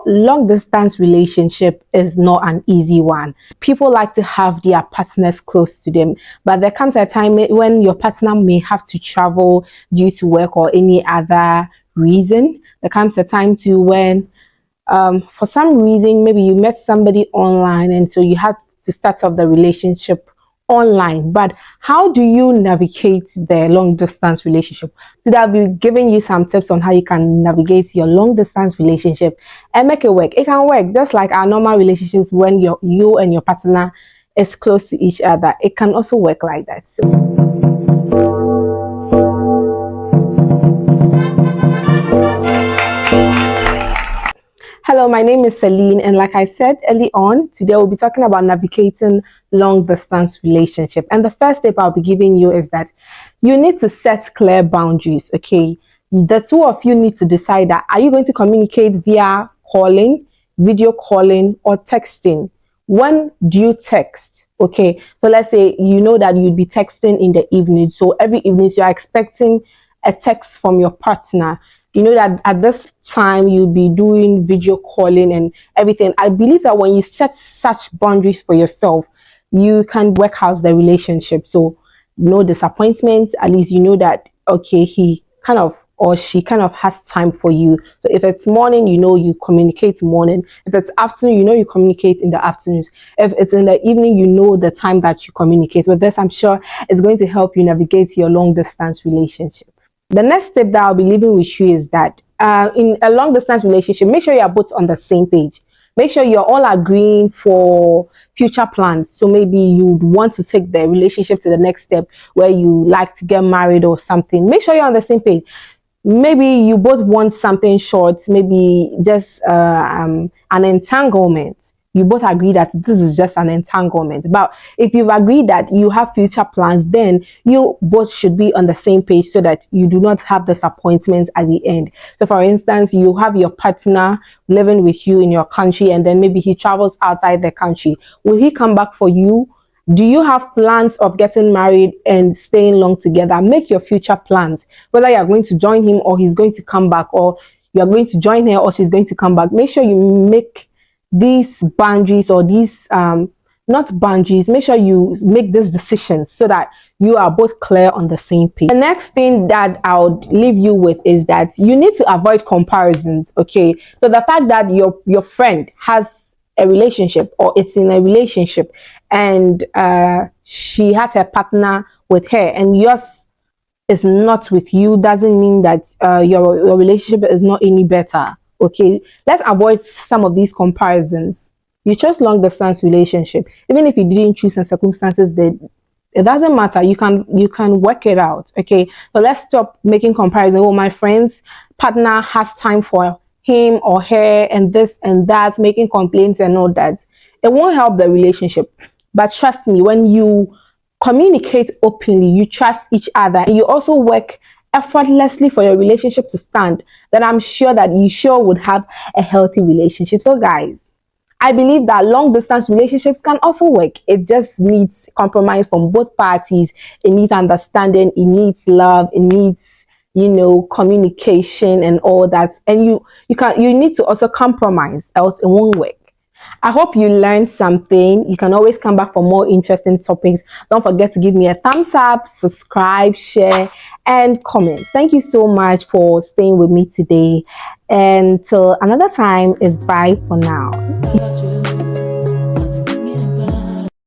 long distance relationship is not an easy one. People like to have their partners close to them, but there comes a time when your partner may have to travel due to work or any other reason. There comes a time too when for some reason maybe you met somebody online and so you have to start off the relationship online. But how do you navigate the long distance relationship? Today I'll be giving you some tips on how you can navigate your long distance relationship and make it work. It can work just like our normal relationships when you and your partner is close to each other. It can also work like that. Hello, my name is Celine, and like I said early on, today we'll be talking about navigating long distance relationship. And the first tip I'll be giving you is that you need to set clear boundaries. Okay, the two of you need to decide that are you going to communicate via calling, video calling, or texting? When do you text? Okay, so let's say you know that you'd be texting in the evening, so every evening you are expecting a text from your partner. You know that at this time you'll be doing video calling and everything. I believe that when you set such boundaries for yourself, you can work out the relationship. So no disappointments. At least you know that okay, he kind of or she kind of has time for you. So if it's morning, you know you communicate morning. If it's afternoon, you know you communicate in the afternoons. If it's in the evening, you know the time that you communicate. With this, I'm sure it's going to help you navigate your long distance relationship. The next step that I'll be leaving with you is that in a long distance relationship, make sure you are both on the same page. Make sure you're all agreeing for future plans. So maybe you want to take the relationship to the next step where you like to get married or something. Make sure you're on the same page. Maybe you both want something short, maybe just an entanglement. You both agree that this is just an entanglement. But if you've agreed that you have future plans, then you both should be on the same page so that you do not have disappointments at the end. So for instance, you have your partner living with you in your country and then maybe he travels outside the country. Will he come back for you? Do you have plans of getting married and staying long together? Make your future plans, whether you're going to join him or he's going to come back, or you're going to join her or she's going to come back. Make sure you make these boundaries or these not boundaries, make sure you make these decisions so that you are both clear on the same page. The next thing that I would leave you with is that you need to avoid comparisons. Okay, so the fact that your friend has a relationship or it's in a relationship and she has a partner with her and yours is not with you doesn't mean that your relationship is not any better. Okay, let's avoid some of these comparisons. You chose long distance relationship. Even if you didn't choose in circumstances that it doesn't matter, you can work it out. Okay, so let's stop making comparisons. Oh, my friend's partner has time for him or her and this and that, making complaints and all that. It won't help the relationship. But trust me, when you communicate openly, you trust each other, and you also work effortlessly for your relationship to stand, then I'm sure that you sure would have a healthy relationship. So guys, I believe that long distance relationships can also work. It just needs compromise from both parties. It needs understanding, it needs love, it needs, you know, communication and all that. And you need to also compromise, else it won't work. I hope you learned something. You can always come back for more interesting topics. Don't forget to give me a thumbs up, subscribe, share, and comment. Thank you so much for staying with me today. And till another time, is bye for now.